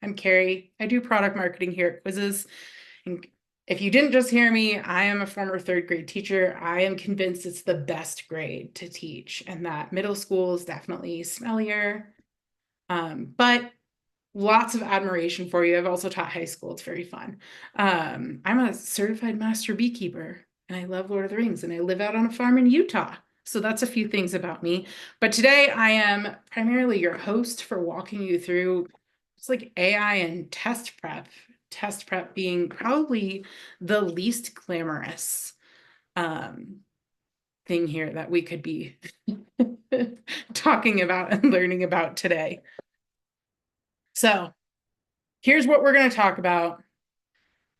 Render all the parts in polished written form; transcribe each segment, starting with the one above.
I'm Carrie. I do product marketing here at Quizizz. And if you didn't just hear me, I am a former third grade teacher. I am convinced it's the best grade to teach and that middle school is definitely smellier. But lots of admiration for you. I've also taught high school. It's very fun. I'm a certified master beekeeper and I love Lord of the Rings and I live out on a farm in Utah. So that's a few things about me. But today I am primarily your host for walking you through it's like AI and test prep being probably the least glamorous um, thing here that we could be talking about and learning about today. So here's what we're going to talk about.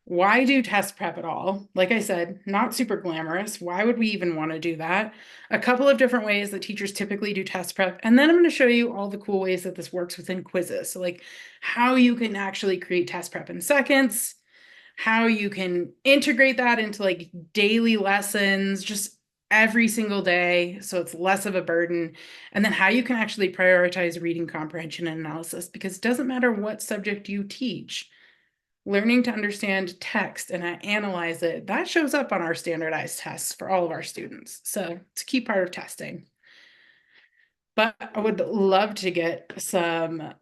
Why do test prep at all? Like I said, not super glamorous. Why would we even want to do that? A couple of different ways that teachers typically do test prep. And then I'm going to show you all the cool ways that this works within Quizizz. So like how you can actually create test prep in seconds, how you can integrate that into like daily lessons, just every single day. So it's less of a burden. And then how you can actually prioritize reading comprehension and analysis, because it doesn't matter what subject you teach. Learning to understand text and analyze it, that shows up on our standardized tests for all of our students. So it's a key part of testing. But I would love to get some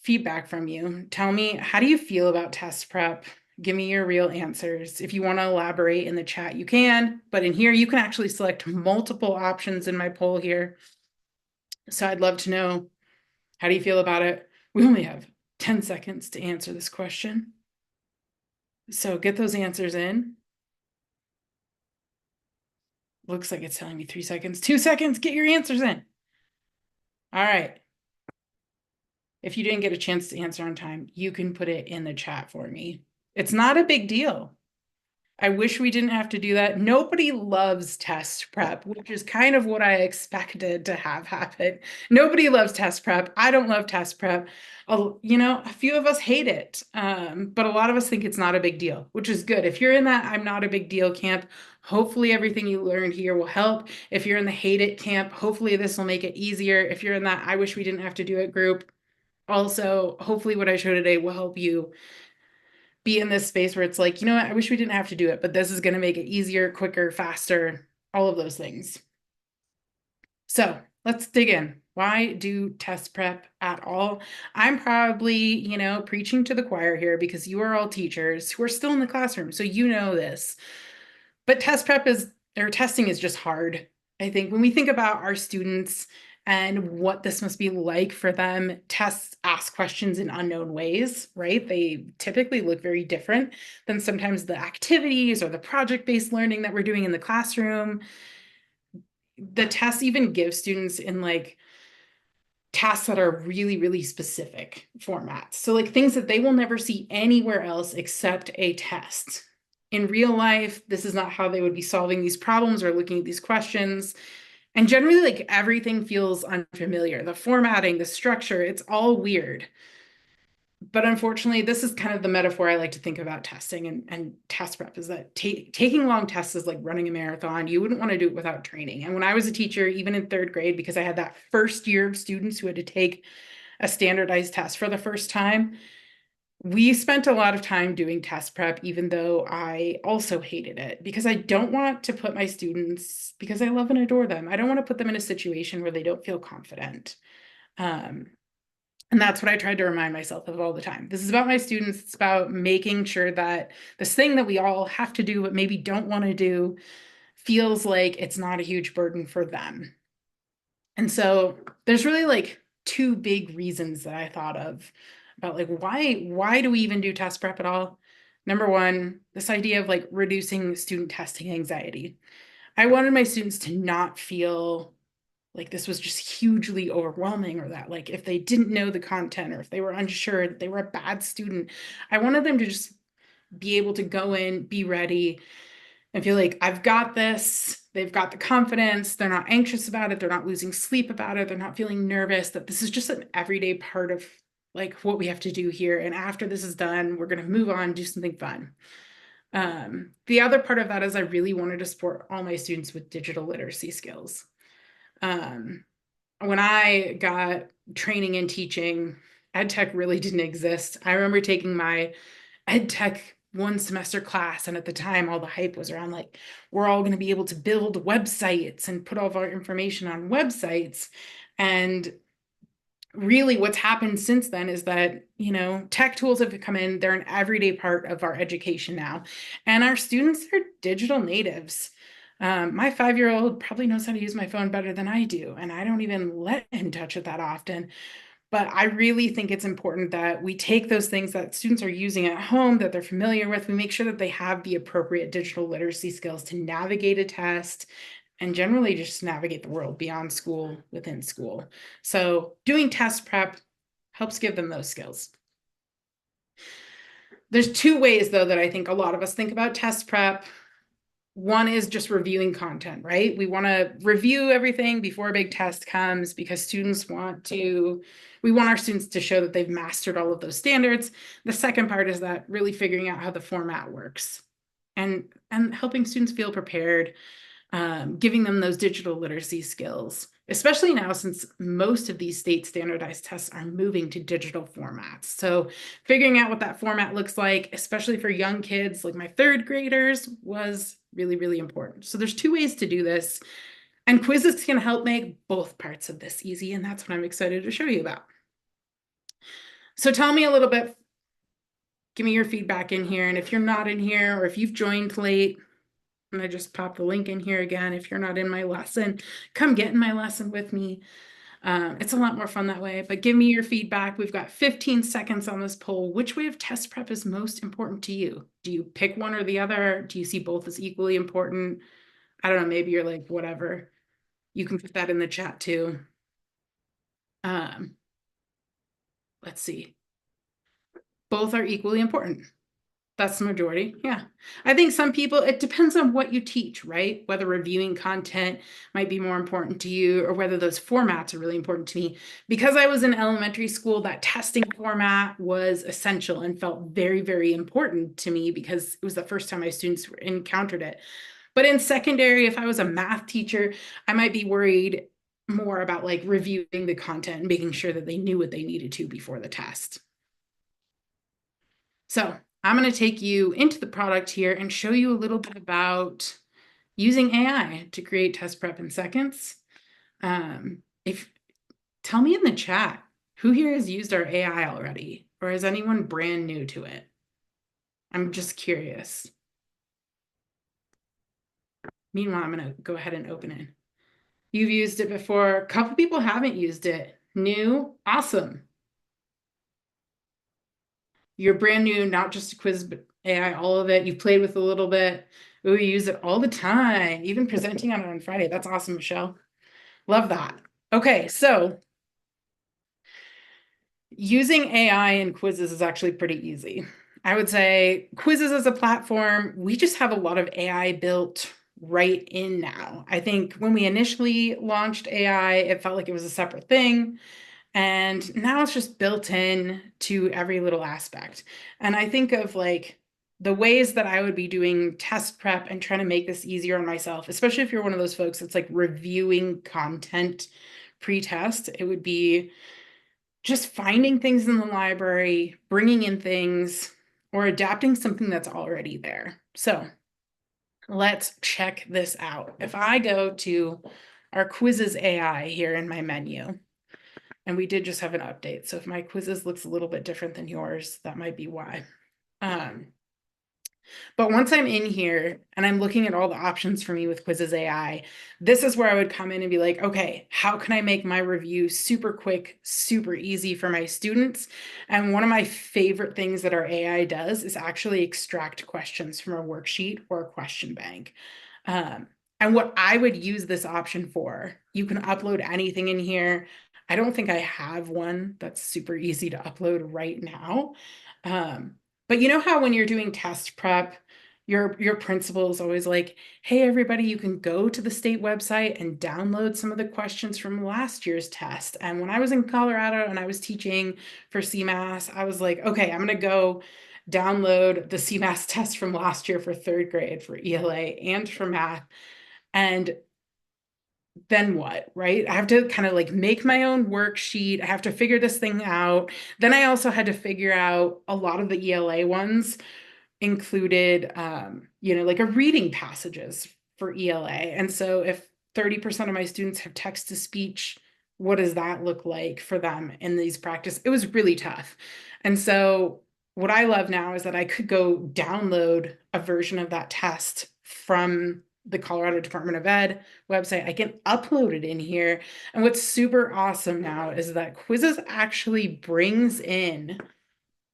feedback from you. Tell me, how do you feel about test prep? Give me your real answers. If you want to elaborate in the chat, you can. But in here, you can actually select multiple options in my poll here. So I'd love to know, how do you feel about it? We only have 10 seconds to answer this question. So get those answers in. Looks like it's telling me 3 seconds. 2 seconds, get your answers in. All right. If you didn't get a chance to answer on time, you can put it in the chat for me. It's not a big deal. I wish we didn't have to do that. Nobody loves test prep, which is kind of what I expected to have happen. Nobody loves test prep. I don't love test prep. A few of us hate it, but a lot of us think it's not a big deal, which is good. If you're in that I'm not a big deal camp, hopefully everything you learned here will help. If you're in the hate it camp, hopefully this will make it easier. If you're in that I wish we didn't have to do it group, also, hopefully what I show today will help you be in this space where it's like, you know what, I wish we didn't have to do it, but this is going to make it easier, quicker, faster, all of those things. So let's dig in. Why do test prep at all? I'm probably, preaching to the choir here because you are all teachers who are still in the classroom. So you know this. But testing is just hard. I think when we think about our students and what this must be like for them, tests ask questions in unknown ways, right? They typically look very different than sometimes the activities or the project-based learning that we're doing in the classroom. The tests even give students in like tasks that are really, really specific formats. So like things that they will never see anywhere else except a test. In real life, this is not how they would be solving these problems or looking at these questions. And generally, like everything feels unfamiliar. The formatting, the structure, it's all weird. But unfortunately, this is kind of the metaphor I like to think about testing and test prep is that taking long tests is like running a marathon. You wouldn't want to do it without training. And when I was a teacher, even in third grade, because I had that first year of students who had to take a standardized test for the first time, we spent a lot of time doing test prep, even though I also hated it because I don't want to put my students, because I love and adore them, I don't want to put them in a situation where they don't feel confident. And that's what I tried to remind myself of all the time. This is about my students. It's about making sure that this thing that we all have to do, but maybe don't want to do, feels like it's not a huge burden for them. And so there's really like two big reasons that I thought of about like why do we even do test prep at all? Number one, this idea of like reducing student testing anxiety. I wanted my students to not feel like this was just hugely overwhelming or that like if they didn't know the content or if they were unsure that they were a bad student. I wanted them to just be able to go in, be ready, and feel like I've got this. They've got the confidence. They're not anxious about it. They're not losing sleep about it. They're not feeling nervous, that this is just an everyday part of like what we have to do here. And after this is done, we're going to move on, do something fun. The other part of that is I really wanted to support all my students with digital literacy skills. When I got training and teaching, ed tech really didn't exist. I remember taking my ed tech one semester class, and at the time all the hype was around like we're all going to be able to build websites and put all of our information on websites. And really what's happened since then is that, tech tools have come in, they're an everyday part of our education now, and our students are digital natives. My 5-year-old probably knows how to use my phone better than I do, and I don't even let him touch it that often. But I really think it's important that we take those things that students are using at home that they're familiar with, we make sure that they have the appropriate digital literacy skills to navigate a test and generally just navigate the world beyond school, within school. So doing test prep helps give them those skills. There's two ways, though, that I think a lot of us think about test prep. One is just reviewing content, right? We want to review everything before a big test comes because we want our students to show that they've mastered all of those standards. The second part is that really figuring out how the format works and helping students feel prepared, giving them those digital literacy skills, especially now since most of these state standardized tests are moving to digital formats. So figuring out what that format looks like, especially for young kids like my third graders, was really, really important. So there's two ways to do this, and Quizizz can help make both parts of this easy, and that's what I'm excited to show you about. So tell me a little bit, give me your feedback in here, and if you're not in here or if you've joined late, and I just popped the link in here again. If you're not in my lesson, come get in my lesson with me. It's a lot more fun that way, but give me your feedback. We've got 15 seconds on this poll. Which way of test prep is most important to you? Do you pick one or the other? Do you see both as equally important? I don't know, maybe you're like, whatever. You can put that in the chat too. Let's see. Both are equally important. That's the majority. Yeah. I think some people, it depends on what you teach, right? Whether reviewing content might be more important to you or whether those formats are really important to me. Because I was in elementary school, that testing format was essential and felt very, very important to me because it was the first time my students encountered it. But in secondary, if I was a math teacher, I might be worried more about like reviewing the content and making sure that they knew what they needed to before the test. So I'm going to take you into the product here and show you a little bit about using AI to create test prep in seconds. Tell me in the chat, who here has used our AI already, or is anyone brand new to it? I'm just curious. Meanwhile, I'm going to go ahead and open it. You've used it before. A couple people haven't used it. New, awesome. You're brand new, not just to Quiz, but AI, all of it. You've played with a little bit. Ooh, you use it all the time, even presenting on it on Friday. That's awesome, Michelle. Love that. Okay, so using AI in Quizizz is actually pretty easy. I would say Quizizz as a platform, we just have a lot of AI built right in now. I think when we initially launched AI, it felt like it was a separate thing. And now it's just built in to every little aspect. And I think of like the ways that I would be doing test prep and trying to make this easier on myself, especially if you're one of those folks that's like reviewing content pre-test, it would be just finding things in the library, bringing in things, or adapting something that's already there. So let's check this out. If I go to our Quizizz AI here in my menu, and we did just have an update. So if my Quizizz looks a little bit different than yours, that might be why. But once I'm in here and I'm looking at all the options for me with Quizizz AI, this is where I would come in and be like, okay, how can I make my review super quick, super easy for my students? And one of my favorite things that our AI does is actually extract questions from a worksheet or a question bank. And what I would use this option for, you can upload anything in here. I don't think I have one that's super easy to upload right now. But you know how when you're doing test prep, your principal is always like, hey, everybody, you can go to the state website and download some of the questions from last year's test. And when I was in Colorado and I was teaching for CMAS, I was like, okay, I'm going to go download the CMAS test from last year for third grade for ELA and for math. And then what, right? I have to kind of like make my own worksheet. I have to figure this thing out. Then I also had to figure out a lot of the ELA ones included, like a reading passages for ELA. And so if 30% of my students have text to speech, what does that look like for them in these practice? It was really tough. And so what I love now is that I could go download a version of that test from the Colorado Department of Ed website. I can upload it in here. And what's super awesome now is that Quizizz actually brings in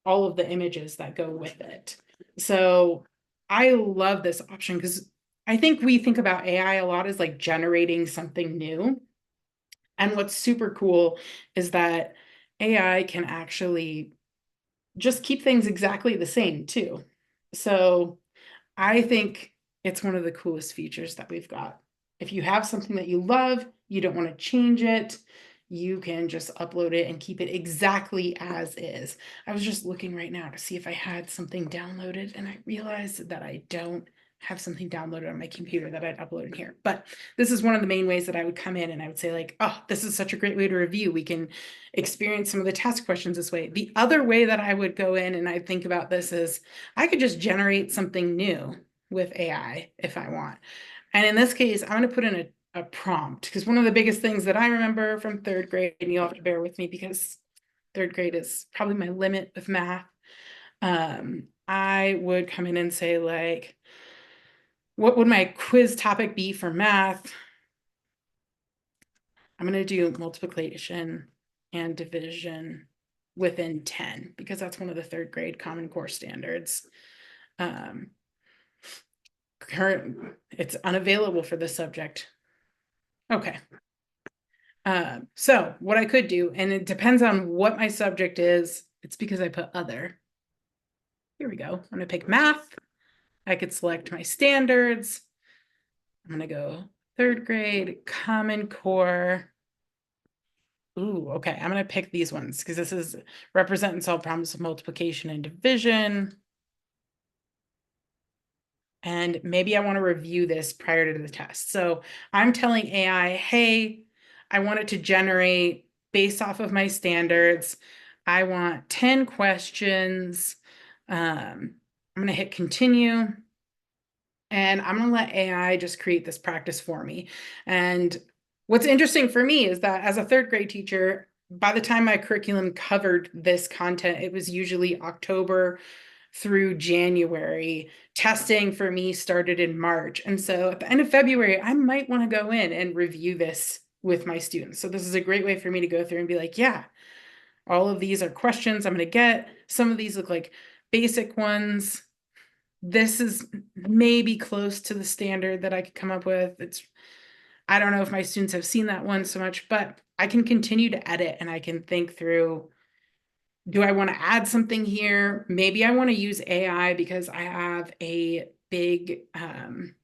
all of the images that go with it. So I love this option because I think we think about AI a lot as like generating something new. And what's super cool is that AI can actually just keep things exactly the same too. So I think it's one of the coolest features that we've got. If you have something that you love, you don't want to change it, you can just upload it and keep it exactly as is. I was just looking right now to see if I had something downloaded, and I realized that I don't have something downloaded on my computer that I'd upload in here. But this is one of the main ways that I would come in and I would say like, oh, this is such a great way to review. We can experience some of the test questions this way. The other way that I would go in and I think about this is I could just generate something new with AI if I want. And in this case, I'm going to put in a prompt because one of the biggest things that I remember from third grade, and you'll have to bear with me because third grade is probably my limit of math. I would come in and say like, what would my quiz topic be for math? I'm going to do multiplication and division within 10 because that's one of the third grade Common Core standards. It's unavailable for this subject. Okay. So what I could do, and it depends on what my subject is, it's because I put other. Here we go. I'm going to pick math. I could select my standards. I'm going to go third grade, Common Core. Ooh, okay. I'm going to pick these ones because this is represent and solve problems of multiplication and division. And maybe I want to review this prior to the test. So I'm telling AI, hey, I want it to generate based off of my standards. I want 10 questions. I'm going to hit continue. And I'm going to let AI just create this practice for me. And what's interesting for me is that as a third grade teacher, by the time my curriculum covered this content, it was usually October through January. Testing for me started in March. And so at the end of February, I might want to go in and review this with my students. So this is a great way for me to go through and be like, yeah, all of these are questions I'm going to get. Some of these look like basic ones. This is maybe close to the standard that I could come up with. I don't know if my students have seen that one so much, but I can continue to edit and I can think through, do I want to add something here? Maybe I want to use AI because I have a big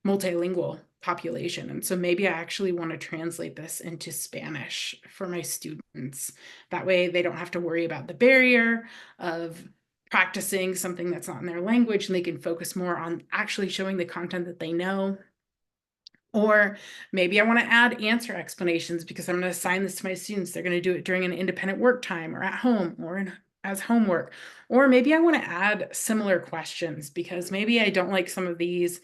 multilingual population. And so maybe I actually want to translate this into Spanish for my students. That way they don't have to worry about the barrier of practicing something that's not in their language and they can focus more on actually showing the content that they know. Or maybe I want to add answer explanations because I'm going to assign this to my students. They're going to do it during an independent work time or at home or as homework. Or maybe I want to add similar questions because maybe I don't like some of these,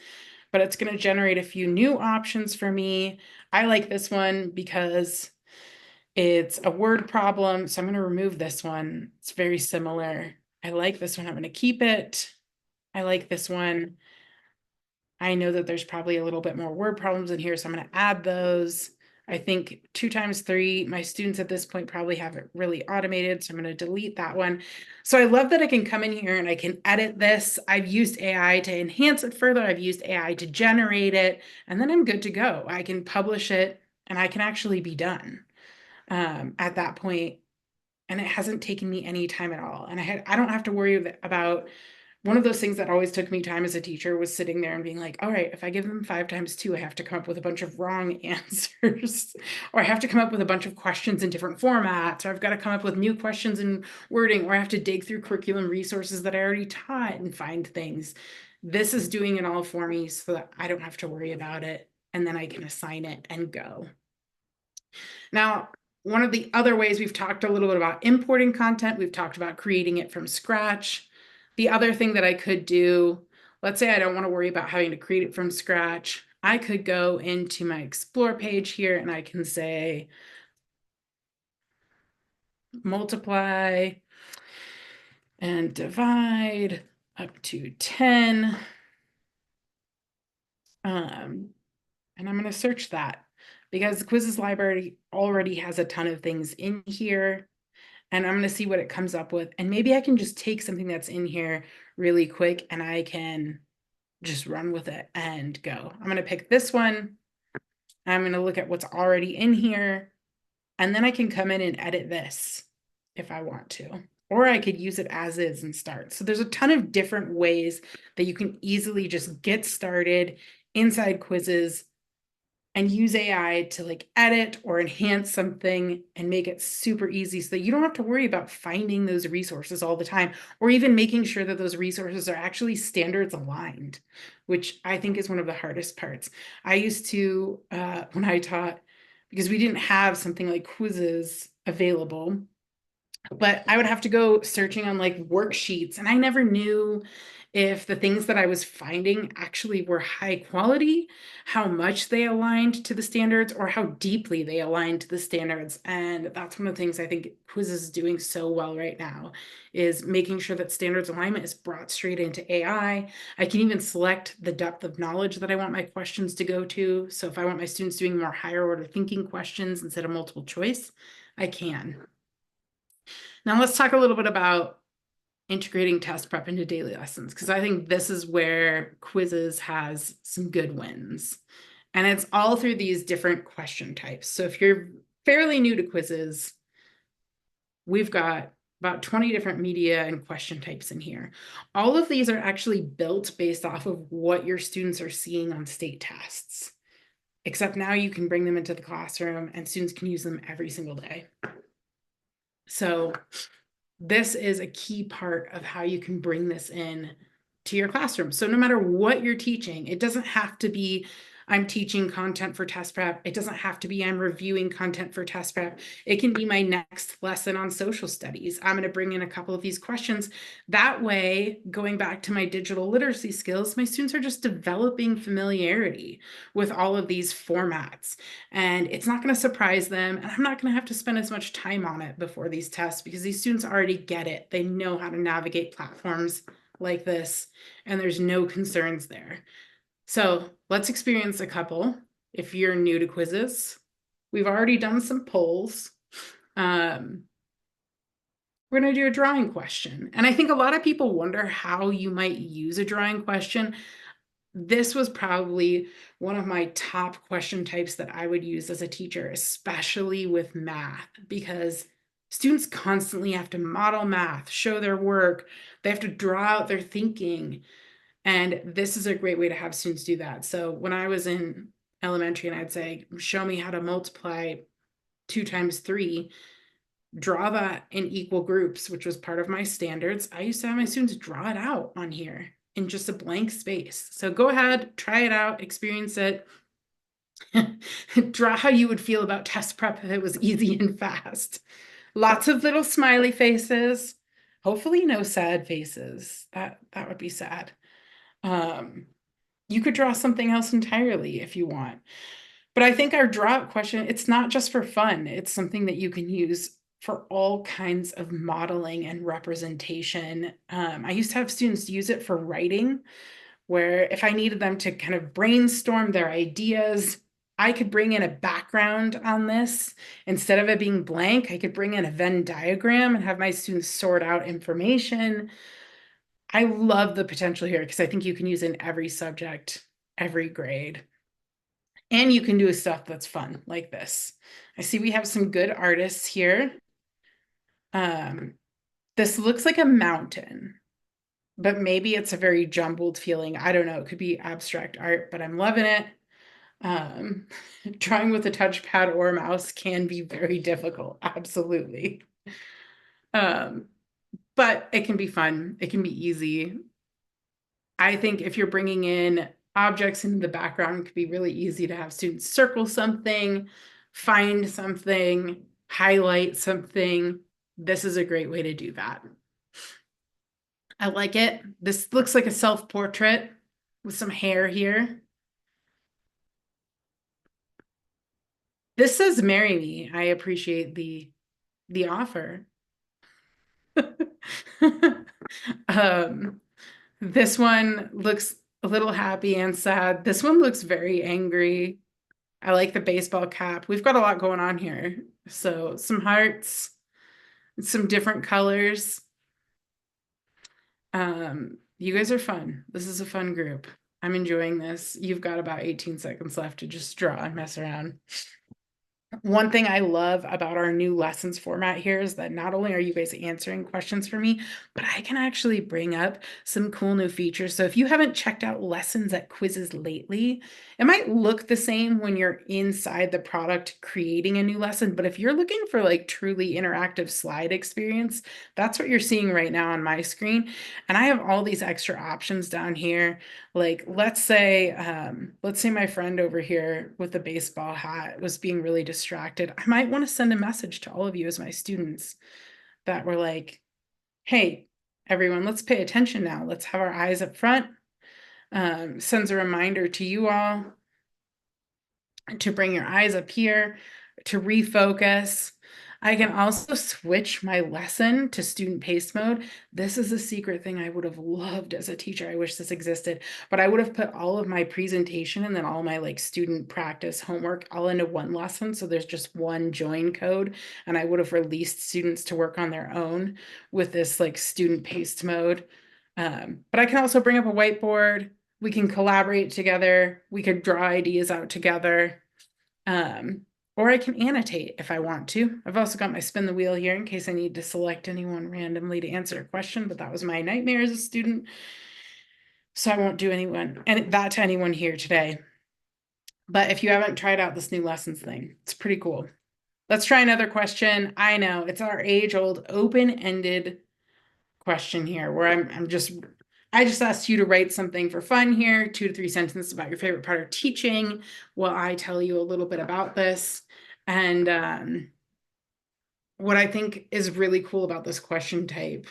but it's going to generate a few new options for me. I like this one because it's a word problem. So I'm going to remove this one. It's very similar. I like this one. I'm going to keep it. I like this one. I know that there's probably a little bit more word problems in here, so I'm going to add those. I think 2 times 3, my students at this point probably have it really automated, so I'm going to delete that one. So I love that I can come in here and I can edit this. I've used AI to enhance it further. I've used AI to generate it, and then I'm good to go. I can publish it and I can actually be done at that point. And it hasn't taken me any time at all. And I don't have to worry about one of those things that always took me time as a teacher was sitting there and being like, all right, if I give them 5 times 2, I have to come up with a bunch of wrong answers, or I have to come up with a bunch of questions in different formats, or I've got to come up with new questions and wording, or I have to dig through curriculum resources that I already taught and find things. This is doing it all for me so that I don't have to worry about it. And then I can assign it and go. Now, one of the other ways we've talked a little bit about importing content, we've talked about creating it from scratch. The other thing that I could do, let's say I don't want to worry about having to create it from scratch. I could go into my Explore page here and I can say, multiply and divide up to 10. And I'm going to search that because the Quizizz library already has a ton of things in here. And I'm going to see what it comes up with. And maybe I can just take something that's in here really quick and I can just run with it and go. I'm going to pick this one. I'm going to look at what's already in here. And then I can come in and edit this if I want to. Or I could use it as is and start. So there's a ton of different ways that you can easily just get started inside Quizizz and use AI to like edit or enhance something and make it super easy so that you don't have to worry about finding those resources all the time, or even making sure that those resources are actually standards aligned, which I think is one of the hardest parts. I used to, when I taught, because we didn't have something like Quizizz available, but I would have to go searching on like worksheets, and I never knew if the things that I was finding actually were high quality, how much they aligned to the standards, or how deeply they aligned to the standards. And that's one of the things I think Quizizz is doing so well right now, is making sure that standards alignment is brought straight into AI. I can even select the depth of knowledge that I want my questions to go to. So if I want my students doing more higher order thinking questions instead of multiple choice, I can. Now let's talk a little bit about integrating test prep into daily lessons, because I think this is where Quizizz has some good wins. And it's all through these different question types. So if you're fairly new to Quizizz, we've got about 20 different media and question types in here. All of these are actually built based off of what your students are seeing on state tests, except now you can bring them into the classroom and students can use them every single day. So this is a key part of how you can bring this in to your classroom. So no matter what you're teaching, it doesn't have to be I'm teaching content for test prep. It doesn't have to be I'm reviewing content for test prep. It can be my next lesson on social studies. I'm going to bring in a couple of these questions. That way, going back to my digital literacy skills, my students are just developing familiarity with all of these formats. And it's not going to surprise them. And I'm not going to have to spend as much time on it before these tests because these students already get it. They know how to navigate platforms like this, and there's no concerns there. So let's experience a couple. If you're new to Quizizz, we've already done some polls. We're going to do a drawing question. And I think a lot of people wonder how you might use a drawing question. This was probably one of my top question types that I would use as a teacher, especially with math, because students constantly have to model math, show their work, they have to draw out their thinking. And this is a great way to have students do that. So when I was in elementary and I'd say, show me how to multiply 2 times 3, draw that in equal groups, which was part of my standards. I used to have my students draw it out on here in just a blank space. So go ahead, try it out, experience it. Draw how you would feel about test prep if it was easy and fast. Lots of little smiley faces. Hopefully no sad faces. That would be sad. You could draw something else entirely if you want. But I think our draw out question, it's not just for fun. It's something that you can use for all kinds of modeling and representation. I used to have students use it for writing, where if I needed them to kind of brainstorm their ideas, I could bring in a background on this. Instead of it being blank, I could bring in a Venn diagram and have my students sort out information. I love the potential here because I think you can use in every subject, every grade. And you can do stuff that's fun like this. I see we have some good artists here. This looks like a mountain, but maybe it's a very jumbled feeling. I don't know. It could be abstract art, but I'm loving it. Drawing with a touchpad or a mouse can be very difficult. Absolutely. But it can be fun. It can be easy. I think if you're bringing in objects into the background, it could be really easy to have students circle something, find something, highlight something. This is a great way to do that. I like it. This looks like a self-portrait with some hair here. This says marry me. I appreciate the offer. This one looks a little happy and sad. This one looks very angry. I like the baseball cap. We've got a lot going on here. So some hearts, some different colors. You guys are fun. This is a fun group. I'm enjoying this. You've got about 18 seconds left to just draw and mess around. One thing I love about our new lessons format here is that not only are you guys answering questions for me, but I can actually bring up some cool new features. So if you haven't checked out lessons at Quizizz lately, it might look the same when you're inside the product creating a new lesson, but if you're looking for like truly interactive slide experience, that's what you're seeing right now on my screen. And I have all these extra options down here. Like let's say my friend over here with the baseball hat was being really distracted. I might want to send a message to all of you as my students that were like, hey, everyone, let's pay attention now. Let's have our eyes up front. Sends a reminder to you all to bring your eyes up here, to refocus. I can also switch my lesson to student paced mode. This is a secret thing I would have loved as a teacher. I wish this existed, but I would have put all of my presentation and then all my like student practice homework all into one lesson. So there's just one join code, and I would have released students to work on their own with this like student paced mode. But I can also bring up a whiteboard. We can collaborate together. We could draw ideas out together. Or I can annotate if I want to. I've also got my spin the wheel here in case I need to select anyone randomly to answer a question, but that was my nightmare as a student. So I won't do that to anyone here today. But if you haven't tried out this new lessons thing, it's pretty cool. Let's try another question. I know it's our age-old open-ended question here where I just asked you to write something for fun here, 2 to 3 sentences about your favorite part of teaching while I tell you a little bit about this. And what I think is really cool about this question type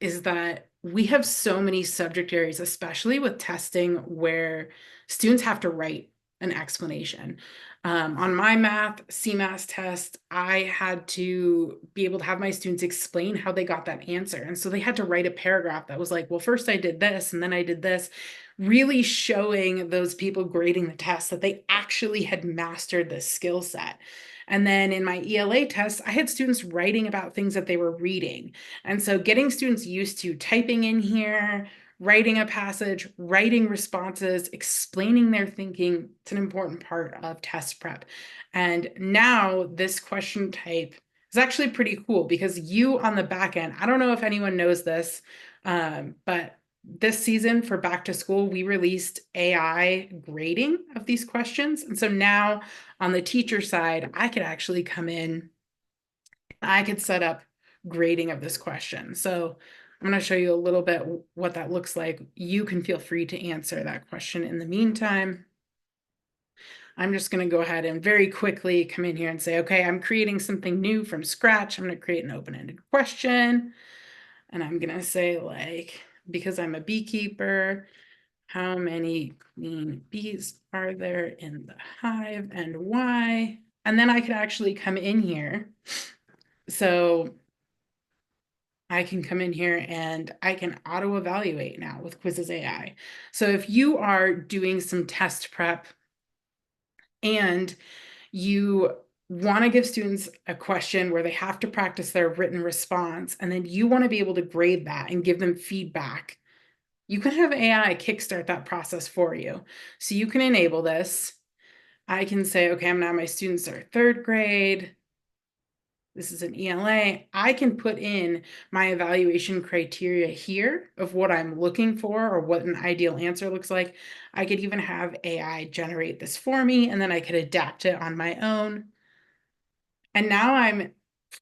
is that we have so many subject areas, especially with testing, where students have to write an explanation. On my math CMAS test, I had to be able to have my students explain how they got that answer. And so they had to write a paragraph that was like, well, first I did this and then I did this, really showing those people grading the test that they actually had mastered this skill set. And then in my ELA test, I had students writing about things that they were reading. And so getting students used to typing in here, writing a passage, writing responses, explaining their thinking, it's an important part of test prep. And now this question type is actually pretty cool because you on the back end, I don't know if anyone knows this, but this season for back to school, we released AI grading of these questions. And so now on the teacher side, I could actually come in, I could set up grading of this question. So I'm going to show you a little bit what that looks like. You can feel free to answer that question in the meantime. I'm just going to go ahead and very quickly come in here and say, okay, I'm creating something new from scratch. I'm going to create an open-ended question. And I'm going to say like, because I'm a beekeeper, how many queen bees are there in the hive and why? And then I could actually come in here. So I can come in here and I can auto evaluate now with Quizizz AI. So if you are doing some test prep and you want to give students a question where they have to practice their written response, and then you want to be able to grade that and give them feedback, you can have AI kickstart that process for you. So you can enable this. I can say, okay, now my students are 3rd grade. This is an ELA. I can put in my evaluation criteria here of what I'm looking for or what an ideal answer looks like. I could even have AI generate this for me, and then I could adapt it on my own. And now I'm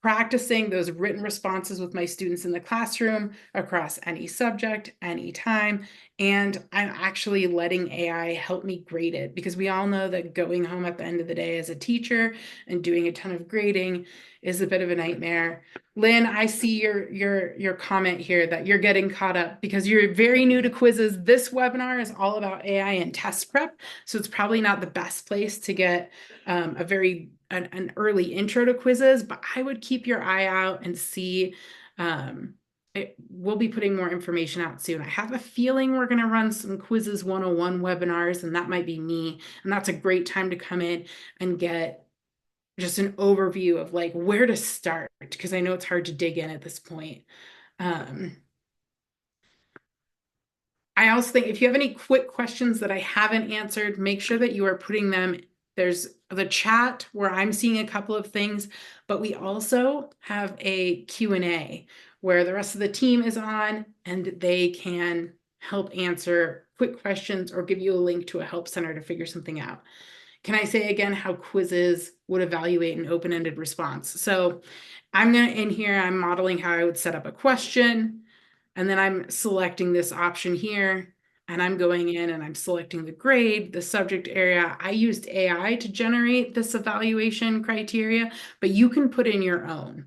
practicing those written responses with my students in the classroom across any subject, anytime. And I'm actually letting AI help me grade it, because we all know that going home at the end of the day as a teacher and doing a ton of grading is a bit of a nightmare. Lynn, I see your comment here that you're getting caught up because you're very new to Quizizz. This webinar is all about AI and test prep, so it's probably not the best place to get an early intro to Quizizz, but I would keep your eye out and see. We'll be putting more information out soon. I have a feeling we're going to run some Quizizz 101 webinars, and that might be me. And that's a great time to come in and get just an overview of like where to start, because I know it's hard to dig in at this point. I also think if you have any quick questions that I haven't answered, make sure that you are putting them. There's the chat where I'm seeing a couple of things, but we also have a Q&A where the rest of the team is on and they can help answer quick questions or give you a link to a help center to figure something out. Can I say again how Quizizz would evaluate an open-ended response? So I'm in here, I'm modeling how I would set up a question. And then I'm selecting this option here, and I'm going in and I'm selecting the grade, the subject area. I used AI to generate this evaluation criteria, but you can put in your own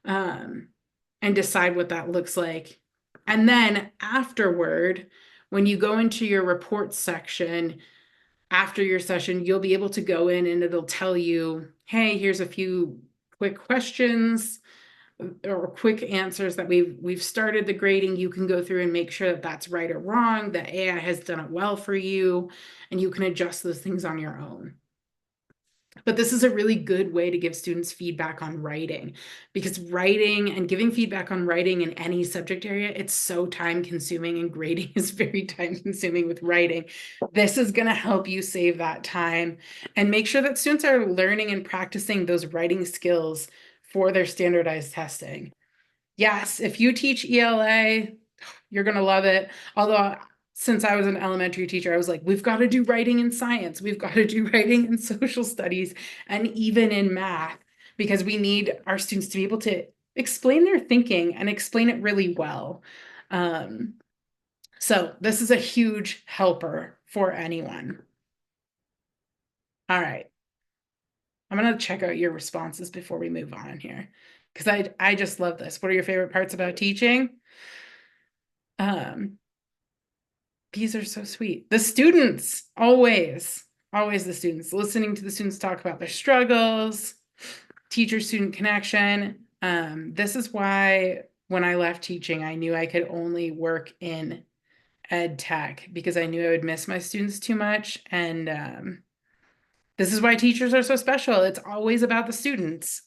and decide what that looks like. And then afterward, when you go into your reports section, after your session, you'll be able to go in and it'll tell you, hey, here's a few quick questions or quick answers that we've started the grading. You can go through and make sure that that's right or wrong, that AI has done it well for you, and you can adjust those things on your own. But this is a really good way to give students feedback on writing, because writing and giving feedback on writing in any subject area, it's so time consuming, and grading is very time consuming with writing. This is going to help you save that time and make sure that students are learning and practicing those writing skills for their standardized testing. Yes, if you teach ELA, you're going to love it. Although since I was an elementary teacher, I was like, we've got to do writing in science. We've got to do writing in social studies and even in math, because we need our students to be able to explain their thinking and explain it really well. So this is a huge helper for anyone. All right. I'm going to check out your responses before we move on here, because I just love this. What are your favorite parts about teaching? These are so sweet. The students, always the students, listening to the students talk about their struggles, teacher-student connection. This is why when I left teaching, I knew I could only work in ed tech, because I knew I would miss my students too much. And this is why teachers are so special. It's always about the students.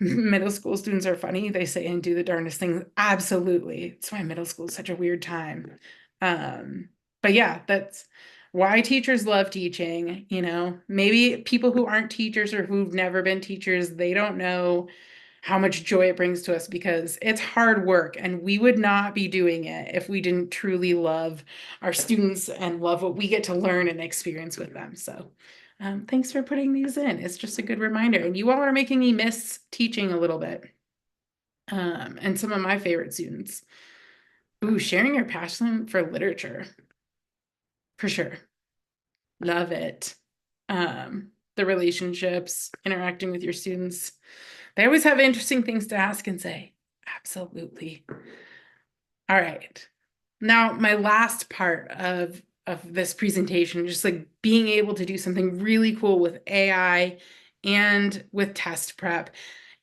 Middle school students are funny. They say and do the darndest things. Absolutely. It's why middle school is such a weird time. But yeah, that's why teachers love teaching. You know, maybe people who aren't teachers or who've never been teachers, they don't know how much joy it brings to us, because it's hard work, and we would not be doing it if we didn't truly love our students and love what we get to learn and experience with them. So thanks for putting these in. It's just a good reminder. And you all are making me miss teaching a little bit. And some of my favorite students. Ooh, sharing your passion for literature. For sure. Love it. The relationships, interacting with your students. They always have interesting things to ask and say. Absolutely. All right. Now, my last part of this presentation, just like being able to do something really cool with AI and with test prep,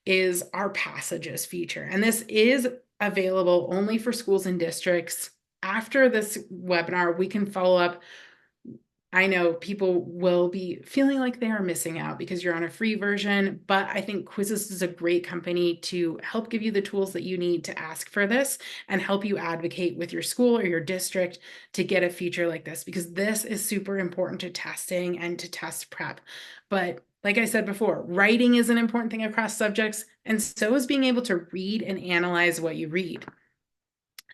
is our passages feature. And this is available only for schools and districts. After this webinar, we can follow up. I know people will be feeling like they are missing out because you're on a free version, but I think Quizizz is a great company to help give you the tools that you need to ask for this and help you advocate with your school or your district to get a feature like this, because this is super important to testing and to test prep. But like I said before, writing is an important thing across subjects, and so is being able to read and analyze what you read.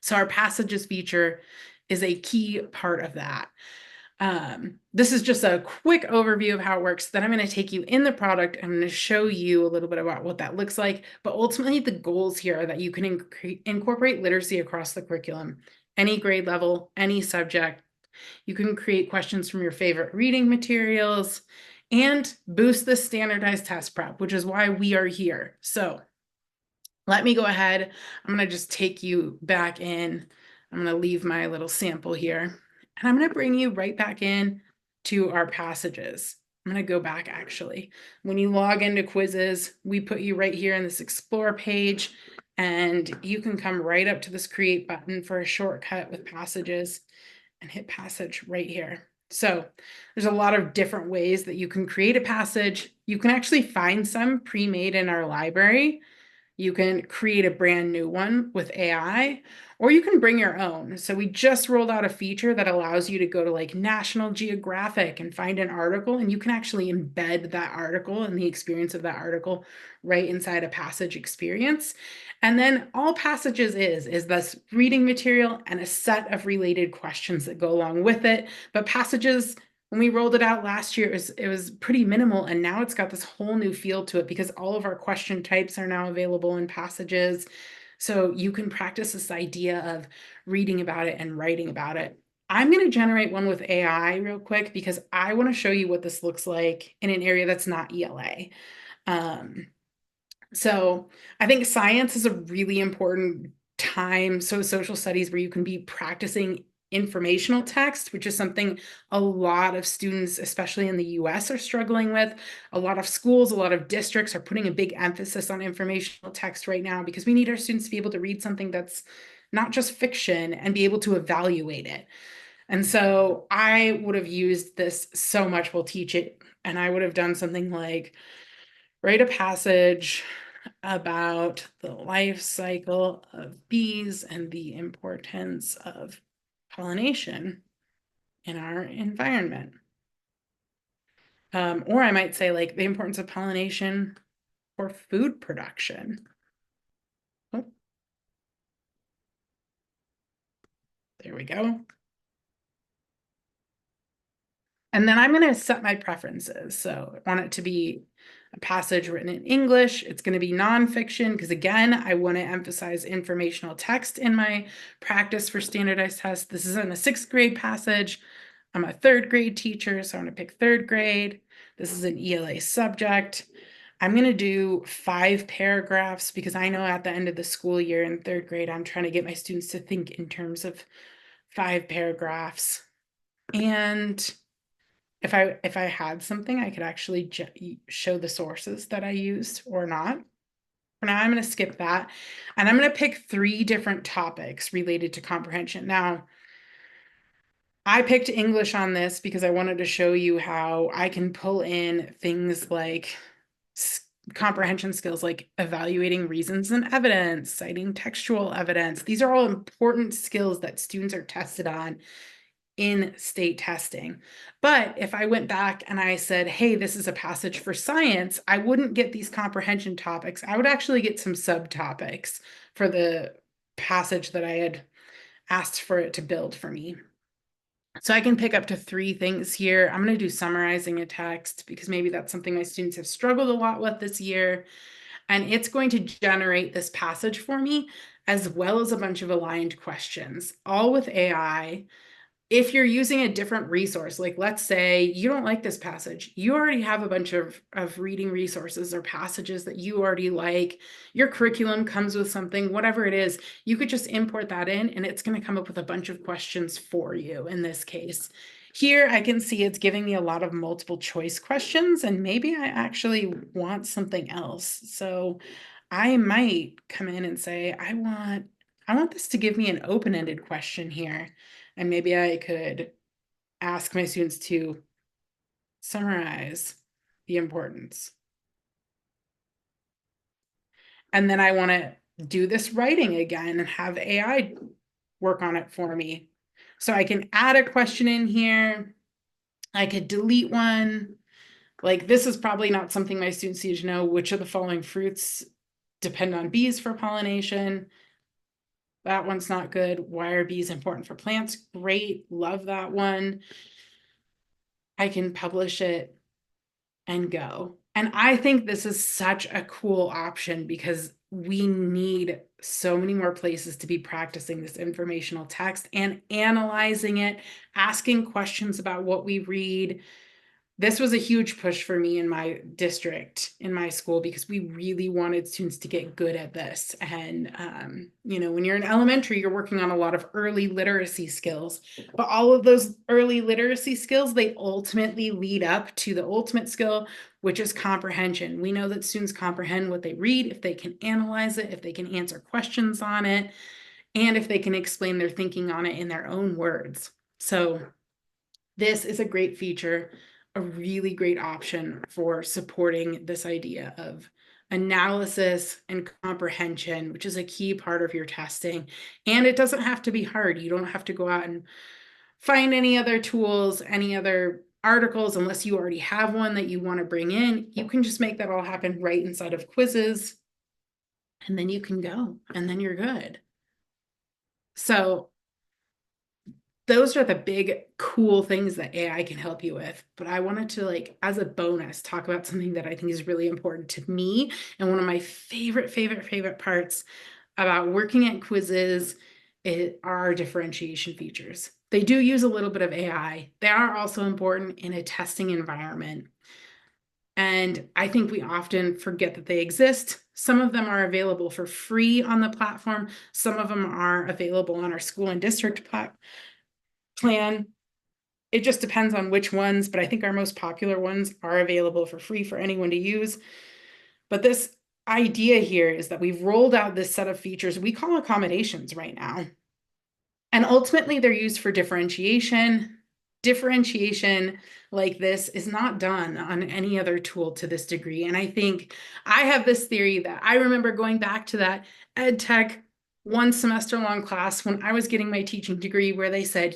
So our passages feature is a key part of that. This is just a quick overview of how it works. Then I'm going to take you in the product. I'm going to show you a little bit about what that looks like. But ultimately, the goals here are that you can incorporate literacy across the curriculum, any grade level, any subject. You can create questions from your favorite reading materials and boost the standardized test prep, which is why we are here. So let me go ahead. I'm going to just take you back in. I'm going to leave my little sample here. And I'm going to bring you right back in to our passages. I'm going to go back actually. When you log into Quizizz, we put you right here in this Explore page, and you can come right up to this Create button for a shortcut with passages and hit passage right here. So there's a lot of different ways that you can create a passage. You can actually find some pre-made in our library. You can create a brand new one with AI, or you can bring your own. So we just rolled out a feature that allows you to go to like National Geographic and find an article, and you can actually embed that article and the experience of that article right inside a passage experience. And then all passages is this reading material and a set of related questions that go along with it. But passages, when we rolled it out last year, it was pretty minimal, and now it's got this whole new feel to it because all of our question types are now available in passages. So you can practice this idea of reading about it and writing about it. I'm going to generate one with AI real quick because I want to show you what this looks like in an area that's not ELA. So I think science is a really important time, so social studies, where you can be practicing informational text, which is something a lot of students, especially in the US, are struggling with. A lot of schools, a lot of districts are putting a big emphasis on informational text right now because we need our students to be able to read something that's not just fiction and be able to evaluate it. And so I would have used this so much while teaching, and I would have done something like write a passage about the life cycle of bees and the importance of pollination in our environment. Or I might say like the importance of pollination for food production. Oh, there we go. And then I'm going to set my preferences. So I want it to be a passage written in English. It's going to be nonfiction because, again, I want to emphasize informational text in my practice for standardized tests. This is in a 6th grade passage. I'm a 3rd grade teacher, so I'm going to pick 3rd grade. This is an ELA subject. I'm going to do 5 paragraphs because I know at the end of the school year in 3rd grade, I'm trying to get my students to think in terms of 5 paragraphs. And if I had something, I could actually show the sources that I used or not. For now, I'm going to skip that. And I'm going to pick 3 different topics related to comprehension. Now, I picked English on this because I wanted to show you how I can pull in things like comprehension skills, like evaluating reasons and evidence, citing textual evidence. These are all important skills that students are tested on in state testing. But if I went back and I said, hey, this is a passage for science, I wouldn't get these comprehension topics. I would actually get some subtopics for the passage that I had asked for it to build for me. So I can pick up to 3 things here. I'm going to do summarizing a text because maybe that's something my students have struggled a lot with this year. And it's going to generate this passage for me, as well as a bunch of aligned questions, all with AI. If you're using a different resource, like let's say you don't like this passage, you already have a bunch of reading resources or passages that you already like, your curriculum comes with something, whatever it is, you could just import that in and it's going to come up with a bunch of questions for you in this case. Here I can see it's giving me a lot of multiple choice questions, and maybe I actually want something else. So I might come in and say, I want this to give me an open-ended question here. And maybe I could ask my students to summarize the importance. And then I want to do this writing again and have AI work on it for me. So I can add a question in here. I could delete one. Like, this is probably not something my students need to know. Which of the following fruits depend on bees for pollination? That one's not good. Why are bees important for plants? Great, love that one. I can publish it and go. And I think this is such a cool option because we need so many more places to be practicing this informational text and analyzing it, asking questions about what we read. This was a huge push for me in my district, in my school, because we really wanted students to get good at this. And, when you're in elementary, you're working on a lot of early literacy skills, but all of those early literacy skills, they ultimately lead up to the ultimate skill, which is comprehension. We know that students comprehend what they read if they can analyze it, if they can answer questions on it, and if they can explain their thinking on it in their own words. So this is a great feature, a really great option for supporting this idea of analysis and comprehension, which is a key part of your testing. And it doesn't have to be hard. You don't have to go out and find any other tools, any other articles, unless you already have one that you want to bring in. You can just make that all happen right inside of Quizizz, and then you can go, and then you're good. So those are the big cool things that AI can help you with. But I wanted to, as a bonus, talk about something that I think is really important to me. And one of my favorite parts about working at Quizizz are differentiation features. They do use a little bit of AI. They are also important in a testing environment. And I think we often forget that they exist. Some of them are available for free on the platform. Some of them are available on our school and district plan. It just depends on which ones, but I think our most popular ones are available for free for anyone to use. But this idea here is that we've rolled out this set of features we call accommodations right now. And ultimately, they're used for differentiation. Differentiation like this is not done on any other tool to this degree. And I think I have this theory that I remember going back to that ed tech one semester long class when I was getting my teaching degree, where they said,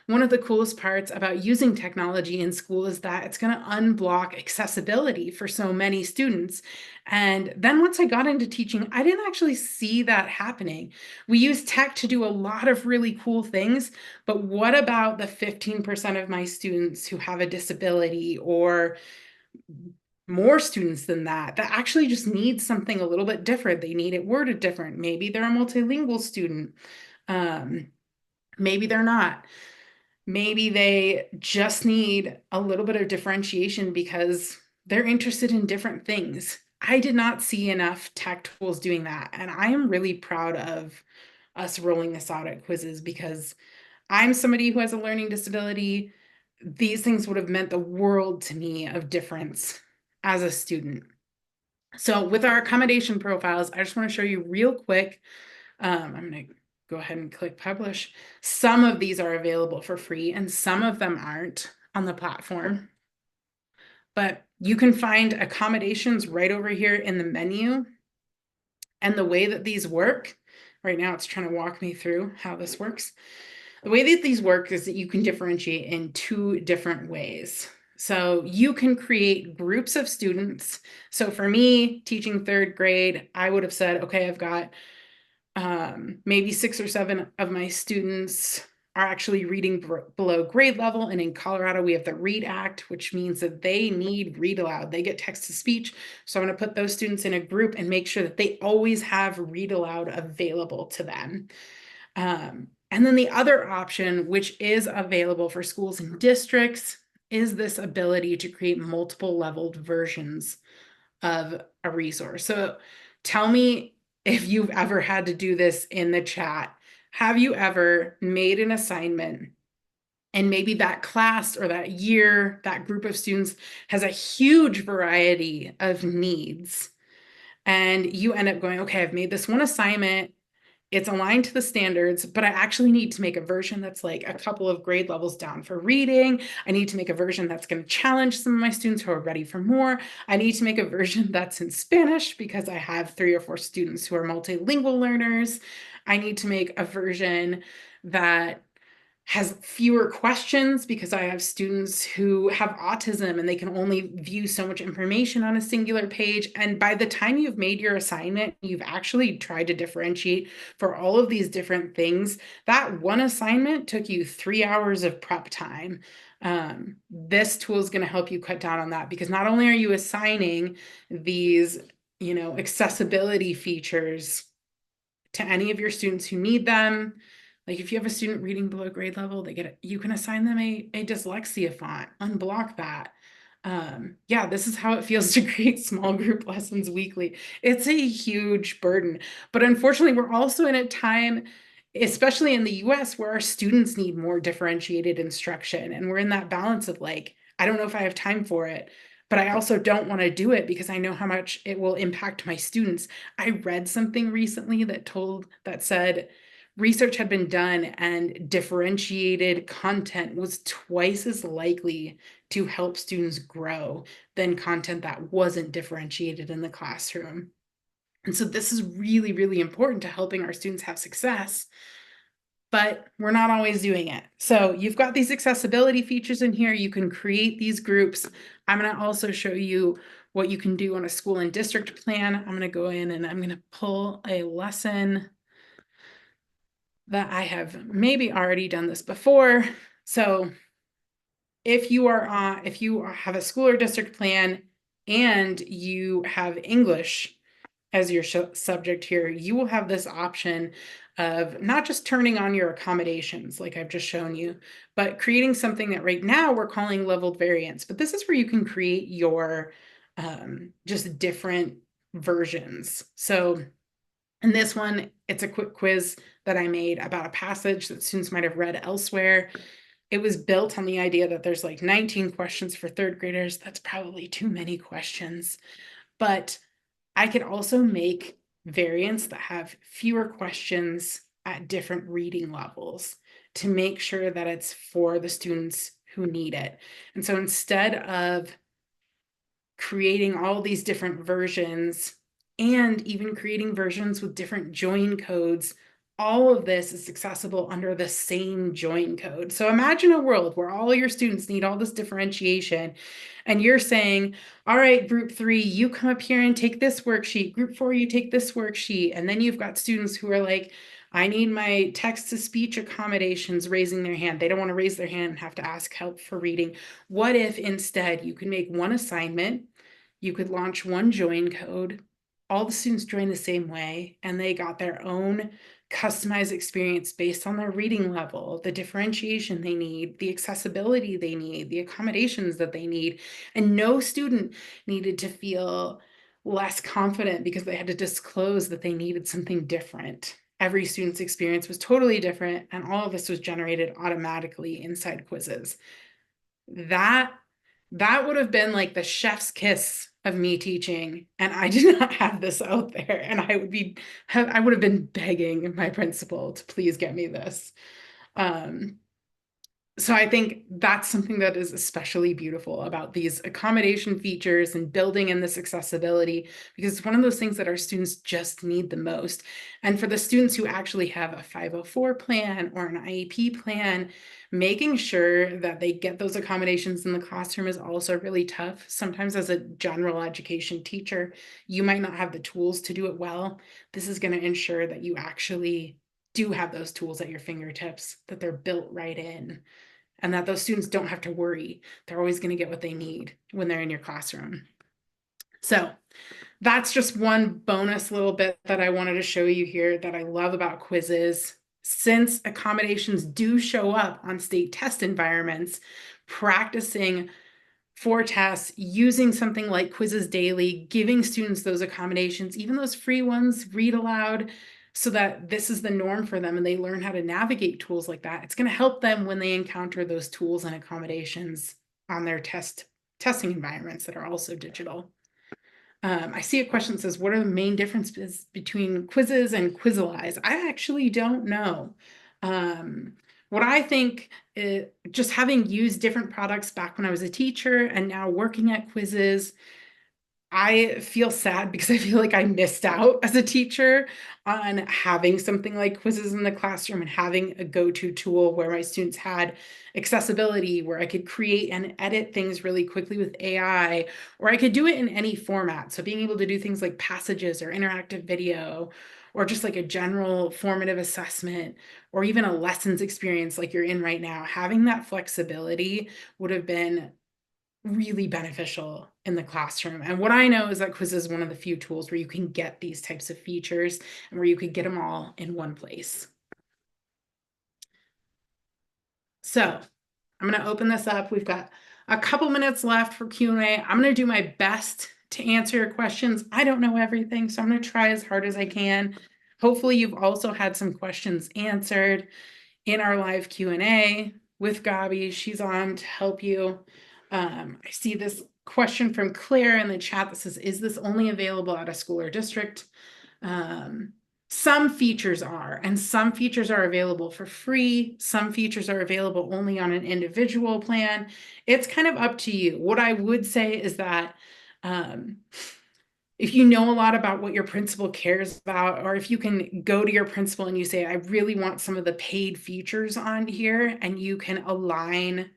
one of the coolest parts about using technology in school is that it's going to unblock accessibility for so many students. And then once I got into teaching, I didn't actually see that happening. We use tech to do a lot of really cool things, but what about the 15% of my students who have a disability, or more students than that actually just need something a little bit different? They need it worded different. Maybe they're a multilingual student. Maybe they're not. Maybe they just need a little bit of differentiation because they're interested in different things. I did not see enough tech tools doing that. And I am really proud of us rolling this out at Quizizz, because I'm somebody who has a learning disability. These things would have meant the world to me of difference as a student. So with our accommodation profiles, I just want to show you real quick. I'm going to go ahead and click publish. Some of these are available for free and some of them aren't on the platform. But you can find accommodations right over here in the menu. And the way that these work, right now it's trying to walk me through how this works. The way that these work is that you can differentiate in two different ways. So you can create groups of students. So for me, teaching third grade, I would have said, okay, I've got maybe 6 or 7 of my students are actually reading below grade level. And in Colorado, we have the READ Act, which means that they need read aloud. They get text to speech. So I'm going to put those students in a group and make sure that they always have read aloud available to them. And then the other option, which is available for schools and districts, is this ability to create multiple leveled versions of a resource. So tell me if you've ever had to do this in the chat. Have you ever made an assignment and maybe that class or that year, that group of students has a huge variety of needs, and you end up going, okay, I've made this one assignment, it's aligned to the standards, but I actually need to make a version that's like a couple of grade levels down for reading. I need to make a version that's going to challenge some of my students who are ready for more. I need to make a version that's in Spanish because I have 3 or 4 students who are multilingual learners. I need to make a version that has fewer questions because I have students who have autism and they can only view so much information on a singular page. And by the time you've made your assignment, you've actually tried to differentiate for all of these different things. That one assignment took you 3 hours of prep time. This tool is going to help you cut down on that, because not only are you assigning these, accessibility features to any of your students who need them. Like if you have a student reading below grade level, you can assign them a dyslexia font, unblock that. Yeah, this is how it feels to create small group lessons weekly. It's a huge burden, but unfortunately we're also in a time, especially in the US, where our students need more differentiated instruction. And we're in that balance of like, I don't know if I have time for it, but I also don't want to do it because I know how much it will impact my students. I read something recently that said research had been done and differentiated content was twice as likely to help students grow than content that wasn't differentiated in the classroom. And so this is really, really important to helping our students have success, but we're not always doing it. So you've got these accessibility features in here. You can create these groups. I'm going to also show you what you can do on a school and district plan. I'm going to go in and I'm going to pull a lesson that I have maybe already done this before. So if you have a school or district plan and you have English as your subject here, you will have this option of not just turning on your accommodations like I've just shown you, but creating something that right now we're calling leveled variants. But this is where you can create your just different versions. So in this one, it's a quick quiz that I made about a passage that students might have read elsewhere. It was built on the idea that there's like 19 questions for third graders. That's probably too many questions, but I could also make variants that have fewer questions at different reading levels to make sure that it's for the students who need it. And so instead of creating all these different versions and even creating versions with different join codes, all of this is accessible under the same join code. So imagine a world where all your students need all this differentiation and you're saying, all right, group 3, you come up here and take this worksheet. Group 4, you take this worksheet. And then you've got students who are like, I need my text-to-speech accommodations raising their hand. They don't want to raise their hand and have to ask help for reading. What if instead you can make one assignment, you could launch one join code, all the students join the same way, and they got their own customized experience based on their reading level, the differentiation they need, the accessibility they need, the accommodations that they need. And no student needed to feel less confident because they had to disclose that they needed something different. Every student's experience was totally different, and all of this was generated automatically inside Quizizz. That would have been like the chef's kiss of me teaching, and I did not have this out there, and I would have been begging my principal to please get me this. So I think that's something that is especially beautiful about these accommodation features and building in this accessibility, because it's one of those things that our students just need the most. And for the students who actually have a 504 plan or an IEP plan, making sure that they get those accommodations in the classroom is also really tough. Sometimes as a general education teacher, you might not have the tools to do it well. This is going to ensure that you actually do have those tools at your fingertips, that they're built right in, and that those students don't have to worry. They're always going to get what they need when they're in your classroom. So that's just one bonus little bit that I wanted to show you here that I love about Quizizz. Since accommodations do show up on state test environments, practicing for tests, using something like Quizizz Daily, giving students those accommodations, even those free ones, read aloud, so that this is the norm for them and they learn how to navigate tools like that. It's going to help them when they encounter those tools and accommodations on their testing environments that are also digital. I see a question that says, what are the main differences between Quizizz and Quizizz? I actually don't know. What I think, just having used different products back when I was a teacher and now working at Quizizz, I feel sad because I feel like I missed out as a teacher on having something like Quizizz in the classroom and having a go-to tool where my students had accessibility, where I could create and edit things really quickly with AI, or I could do it in any format. So being able to do things like passages or interactive video, or just like a general formative assessment, or even a lessons experience like you're in right now, having that flexibility would have been really beneficial in the classroom. And what I know is that Quiz is one of the few tools where you can get these types of features and where you could get them all in one place. So I'm going to open this up. We've got a couple minutes left for Q&A. I'm going to do my best to answer your questions. I don't know everything, so I'm going to try as hard as I can. Hopefully you've also had some questions answered in our live Q&A with Gabi. She's on to help you. I see this question from Claire in the chat that says, is this only available at a school or district? Some features are, and some features are available for free. Some features are available only on an individual plan. It's kind of up to you. What I would say is that if you know a lot about what your principal cares about, or if you can go to your principal and you say, I really want some of the paid features on here, and you can align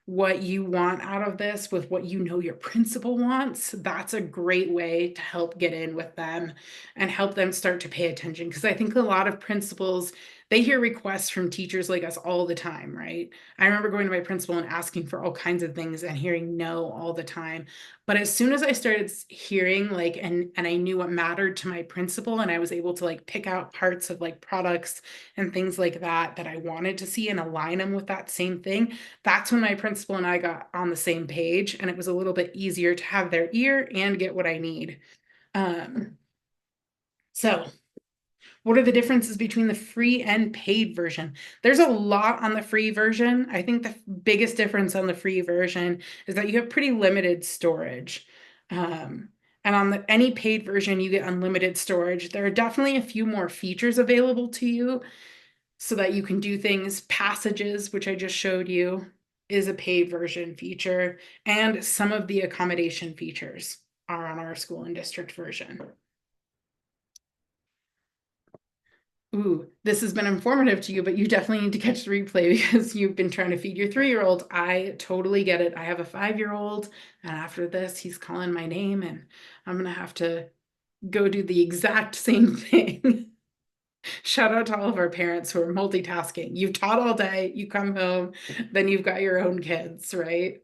what you want out of this with what you know your principal wants, that's a great way to help get in with them and help them start to pay attention. Because I think a lot of principals, they hear requests from teachers like us all the time, right? I remember going to my principal and asking for all kinds of things and hearing no all the time. But as soon as I started hearing like, and I knew what mattered to my principal, and I was able to like pick out parts of like products and things like that that I wanted to see and align them with that same thing, that's when my principal and I got on the same page, and it was a little bit easier to have their ear and get what I need. So what are the differences between the free and paid version? There's a lot on the free version. I think the biggest difference on the free version is that you have pretty limited storage. And on any paid version, you get unlimited storage. There are definitely a few more features available to you so that you can do things. Passages, which I just showed you, is a paid version feature, and some of the accommodation features are on our school and district version. Ooh, this has been informative to you, but you definitely need to catch the replay because you've been trying to feed your 3-year-old. I totally get it. I have a 5-year-old, and after this, he's calling my name, and I'm going to have to go do the exact same thing. Shout out to all of our parents who are multitasking. You've taught all day, you come home, then you've got your own kids, right?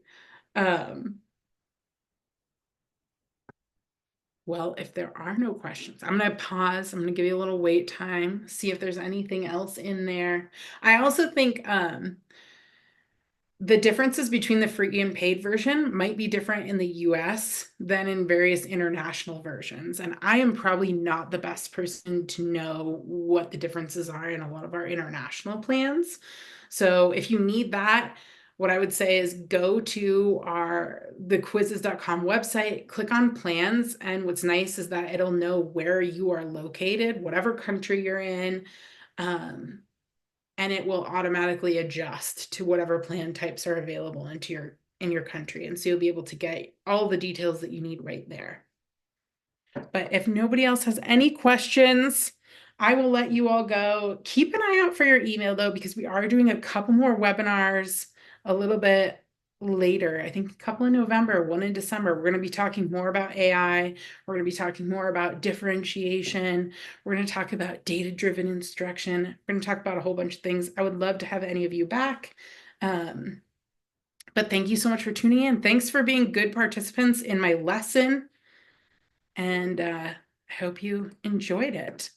Well, if there are no questions, I'm going to pause. I'm going to give you a little wait time, see if there's anything else in there. I also think the differences between the free and paid version might be different in the US than in various international versions. And I am probably not the best person to know what the differences are in a lot of our international plans. So if you need that, what I would say is go to the quizizz.com website, click on plans. And what's nice is that it'll know where you are located, whatever country you're in. And it will automatically adjust to whatever plan types are available in your country. And so you'll be able to get all the details that you need right there. But if nobody else has any questions, I will let you all go. Keep an eye out for your email though, because we are doing a couple more webinars a little bit later. I think a couple in November, one in December. We're going to be talking more about AI. We're going to be talking more about differentiation. We're going to talk about data-driven instruction. We're going to talk about a whole bunch of things. I would love to have any of you back. But thank you so much for tuning in. Thanks for being good participants in my lesson. And I hope you enjoyed it.